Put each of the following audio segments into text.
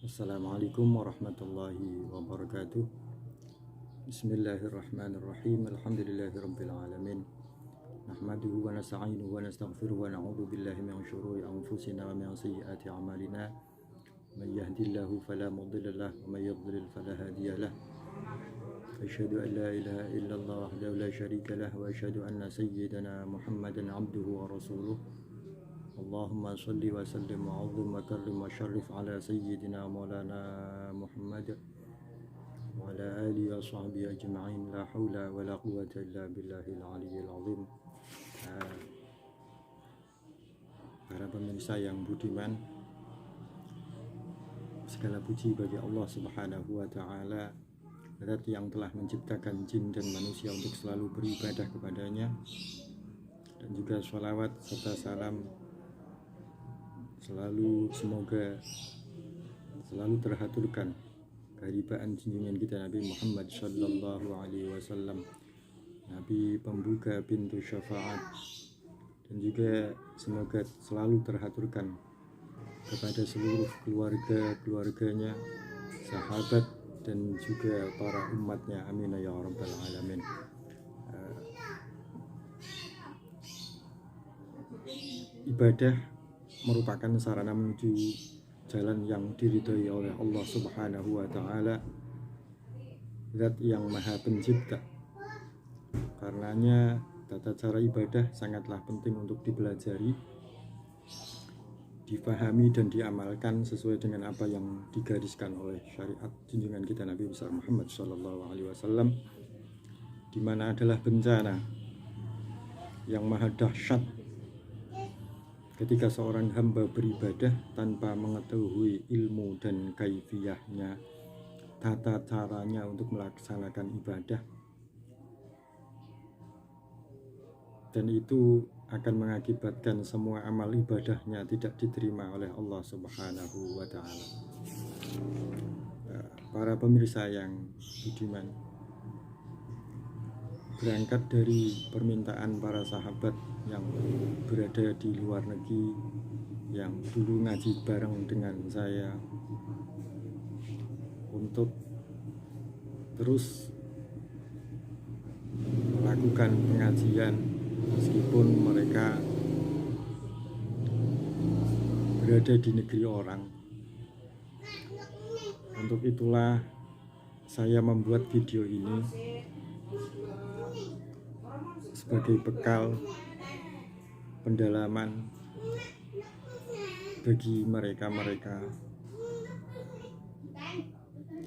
Assalamualaikum warahmatullahi wabarakatuh. Bismillahirrahmanirrahim. Alhamdulillahirabbil alamin. Nahmaduhu wa nasta'inuhu wa nastaghfiruhu wa na'udzu billahi min syururi anfusina wa min sayyiati a'malina. May yahdihillahu fala mudilla lahu wa may yudlil fala hadiya lahu. Asyhadu an la ilaha illallah wahdahu la syarika lahu wa asyhadu anna sayyidana Muhammadan 'abduhu wa rasuluh. Allahumma salli wa sallim wa 'azzim wa karrim wa syarrif ala sayyidina maulana Muhammad wa ala alihi wa sahbihi ajma'in. La haula wa la quwwata illa billahil aliyyil azim. Para pemirsa yang budiman, segala puji bagi Allah Subhanahu wa taala, Zat yang telah menciptakan jin dan manusia untuk selalu beribadah kepadanya, dan juga sholawat serta salam semoga selalu terhaturkan keharibaan junjungan kita Nabi Muhammad sallallahu alaihi wasallam, Nabi pembuka pintu syafaat, dan juga semoga selalu terhaturkan kepada seluruh keluarganya, sahabat, dan juga para umatnya. Amin ya rabbal alamin. Ibadah merupakan sarana menuju jalan yang diridhai oleh Allah Subhanahu wa taala, Zat yang Maha Pencipta. Karenanya tata cara ibadah sangatlah penting untuk dipelajari, difahami dan diamalkan sesuai dengan apa yang digariskan oleh syariat junjungan kita Nabi besar Muhammad sallallahu alaihi wasallam, di mana adalah bencana yang maha dahsyat ketika seorang hamba beribadah tanpa mengetahui ilmu dan kaifiyahnya, tata caranya untuk melaksanakan ibadah, dan itu akan mengakibatkan semua amal ibadahnya tidak diterima oleh Allah Subhanahu wa taala. Para pemirsa yang budiman, berangkat dari permintaan para sahabat yang berada di luar negeri, yang dulu ngaji bareng dengan saya, untuk terus melakukan pengajian meskipun mereka berada di negeri orang. Untuk itulah saya membuat video ini sebagai bekal pendalaman bagi mereka-mereka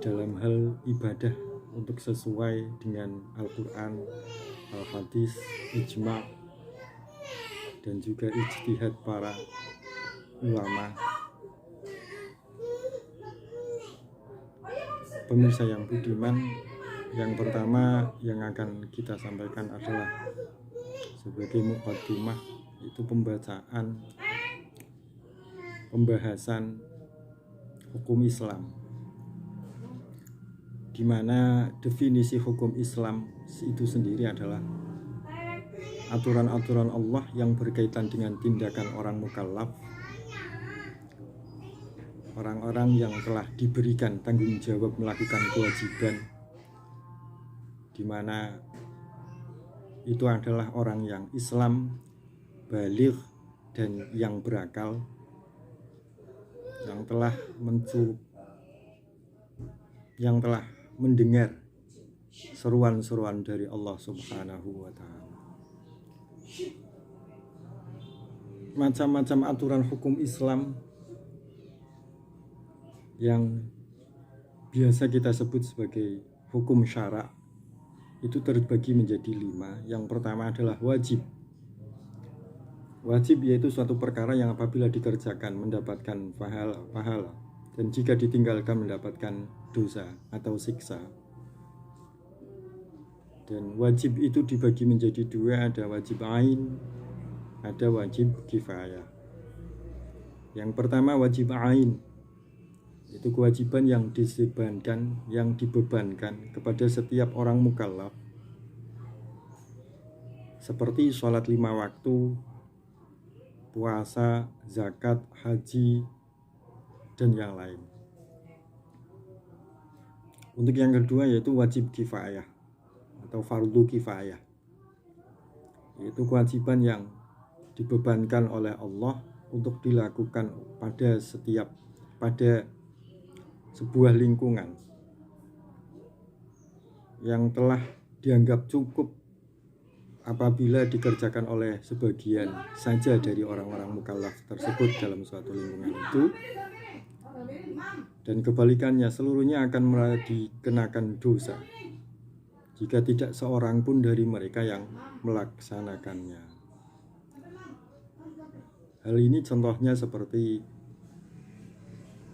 dalam hal ibadah untuk sesuai dengan Al-Quran, Al-Hadis, Ijma', dan juga ijtihad para ulama. Pemirsa yang budiman, yang pertama yang akan kita sampaikan adalah sebagai muqaddimah, itu pembahasan hukum Islam, di mana definisi hukum Islam itu sendiri adalah aturan-aturan Allah yang berkaitan dengan tindakan orang mukallaf, orang-orang yang telah diberikan tanggung jawab melakukan kewajiban, di mana itu adalah orang yang Islam, baligh, dan yang berakal, yang telah mendengar seruan-seruan dari Allah Subhanahu wa taala. Macam-macam aturan hukum Islam yang biasa kita sebut sebagai hukum syara' itu terbagi menjadi 5. Yang pertama adalah wajib. Wajib yaitu suatu perkara yang apabila dikerjakan mendapatkan pahala, dan jika ditinggalkan mendapatkan dosa atau siksa. Dan wajib itu dibagi menjadi 2, ada wajib ain, ada wajib kifayah. Yang pertama wajib ain, itu kewajiban yang dibebankan kepada setiap orang mukallaf, seperti sholat 5 waktu, puasa, zakat, haji, dan yang lain. Untuk yang kedua yaitu wajib kifayah atau fardu kifayah, yaitu kewajiban yang dibebankan oleh Allah untuk dilakukan pada sebuah lingkungan yang telah dianggap cukup apabila dikerjakan oleh sebagian saja dari orang-orang mukallaf tersebut dalam suatu lingkungan itu, dan kebalikannya seluruhnya akan dikenakan dosa jika tidak seorang pun dari mereka yang melaksanakannya. Hal ini contohnya seperti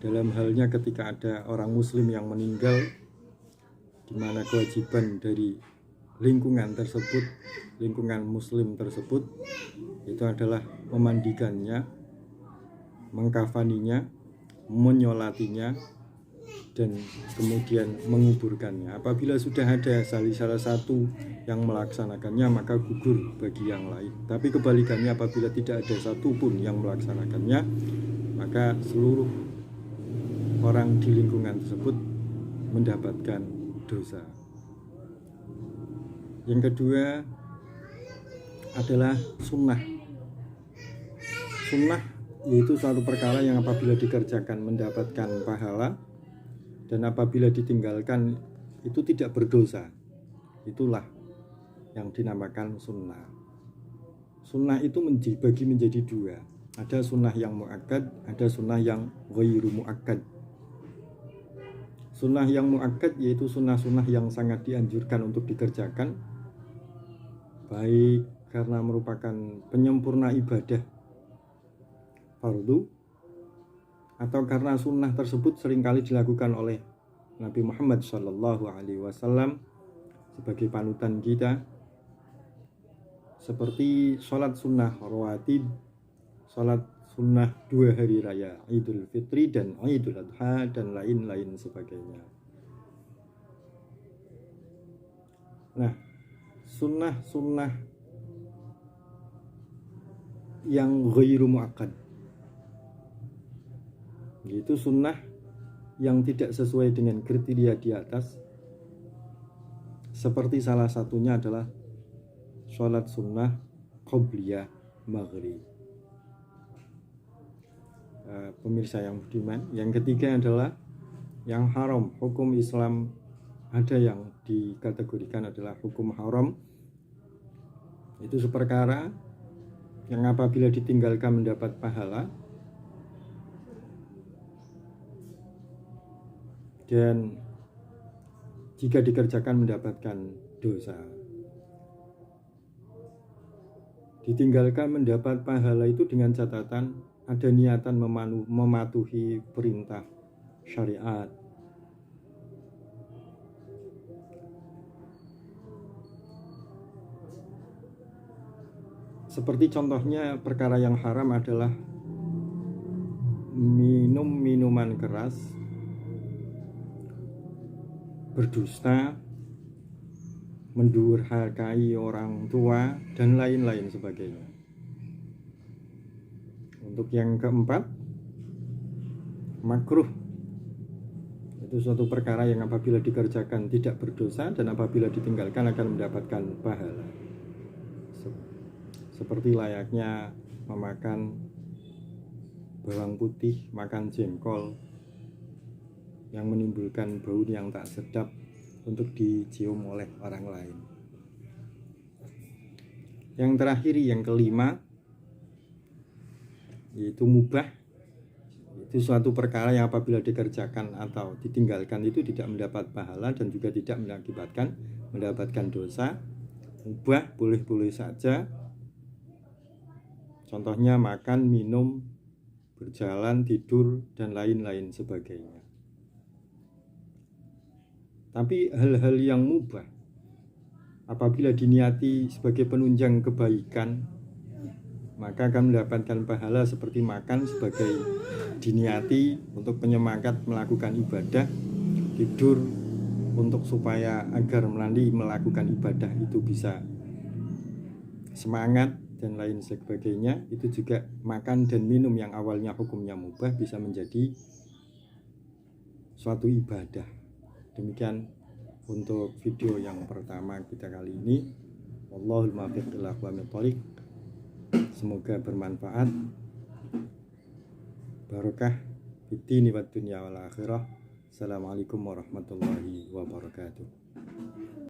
dalam halnya ketika ada orang muslim yang meninggal, di mana kewajiban dari lingkungan muslim tersebut itu adalah memandikannya, mengkafaninya, menyolatinya, dan kemudian menguburkannya. Apabila sudah ada salah satu yang melaksanakannya, maka gugur bagi yang lain. Tapi kebalikannya, apabila tidak ada satupun yang melaksanakannya, maka seluruh orang di lingkungan tersebut mendapatkan dosa. Yang kedua adalah sunnah. Sunnah yaitu suatu perkara yang apabila dikerjakan mendapatkan pahala, dan apabila ditinggalkan itu tidak berdosa. Itulah yang dinamakan sunnah. Sunnah itu dibagi menjadi dua. Ada sunnah yang muakkad, ada sunnah yang ghairu muakkad. Sunnah yang muakkad yaitu sunnah-sunnah yang sangat dianjurkan untuk dikerjakan, baik karena merupakan penyempurna ibadah fardu, atau karena sunnah tersebut seringkali dilakukan oleh Nabi Muhammad SAW sebagai panutan kita, seperti sholat sunnah rawatib, sholat sunnah 2 hari raya Idul Fitri dan Idul Adha, dan lain-lain sebagainya. Nah, sunnah-sunnah yang ghairu muakkad, yaitu sunnah yang tidak sesuai dengan kriteria di atas, seperti salah satunya adalah sholat sunnah qobliyah maghrib. Pemirsa yang budiman, yang ketiga adalah yang haram. Hukum Islam ada yang dikategorikan adalah hukum haram, itu seperkara yang apabila ditinggalkan mendapat pahala, dan jika dikerjakan mendapatkan dosa. Ditinggalkan mendapat pahala itu dengan catatan ada niatan mematuhi perintah syariat. Seperti contohnya perkara yang haram adalah minum minuman keras, berdusta, mendurhakai orang tua, dan lain-lain sebagainya. Untuk yang keempat, makruh. Itu suatu perkara yang apabila dikerjakan tidak berdosa, dan apabila ditinggalkan akan mendapatkan pahala. Seperti layaknya memakan bawang putih, makan jengkol yang menimbulkan bau yang tak sedap untuk dicium oleh orang lain. Yang terakhir, yang kelima, yaitu mubah. Itu suatu perkara yang apabila dikerjakan atau ditinggalkan itu tidak mendapat pahala dan juga tidak mengakibatkan mendapatkan dosa. Mubah boleh-boleh saja. Contohnya makan, minum, berjalan, tidur, dan lain-lain sebagainya. Tapi hal-hal yang mubah apabila diniati sebagai penunjang kebaikan, maka akan mendapatkan pahala seperti makan sebagai diniati untuk penyemangat melakukan ibadah, tidur untuk supaya agar nanti melakukan ibadah itu bisa semangat, dan lain sebagainya. Itu juga makan dan minum yang awalnya hukumnya mubah bisa menjadi suatu ibadah. Demikian untuk video yang pertama kita kali ini. Wallahul muwaffiq ila aqwamit thoriq. Semoga bermanfaat, barokah fid dini wad dunya wal akhirah. Assalamualaikum warahmatullahi wabarakatuh.